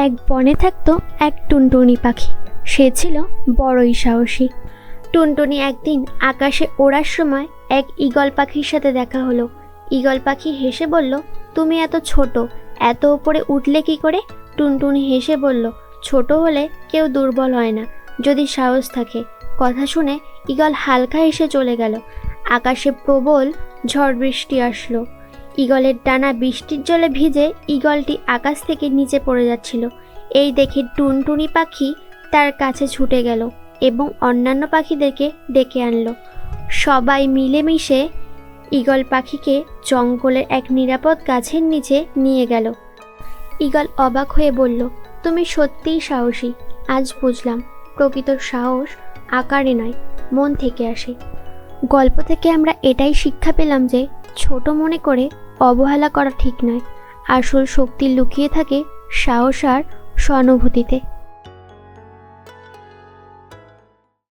এক বনে থাকতো এক টুনটুনি পাখি। সে ছিল বড়ই সাহসী। টুনটুনি একদিন আকাশে ওড়ার সময় এক ঈগল পাখির সাথে দেখা হলো। ঈগল পাখি হেসে বলল, তুমি এত ছোট, এত উপরে উঠলে কি করে? টুনটুনি হেসে বলল, ছোট হলে কেউ দুর্বল হয় না, যদি সাহস থাকে। কথা শুনে ঈগল হালকা হেসে চলে গেল। আকাশে প্রবল ঝড় বৃষ্টি আসলো। ঈগলের ডানা বৃষ্টির জলে ভিজে ঈগলটি আকাশ থেকে নিচে পড়ে যাচ্ছিল। এই দেখে টুনটুনি পাখি তার কাছে ছুটে গেল এবং অন্যান্য পাখিদেরকে ডেকে আনলো। সবাই মিলেমিশে ঈগল পাখিকে জঙ্গলের এক নিরাপদ গাছের নিচে নিয়ে গেল। ঈগল অবাক হয়ে বলল, তুমি সত্যিই সাহসী। আজ বুঝলাম প্রকৃত সাহস আকারে নয়, মন থেকে আসে। গল্প থেকে আমরা এটাই শিক্ষা পেলাম যে ছোট মনে করে অবহেলা করা ঠিক নয়। আসল শক্তি লুকিয়ে থাকে সাহস আর সহানুভূতিতে।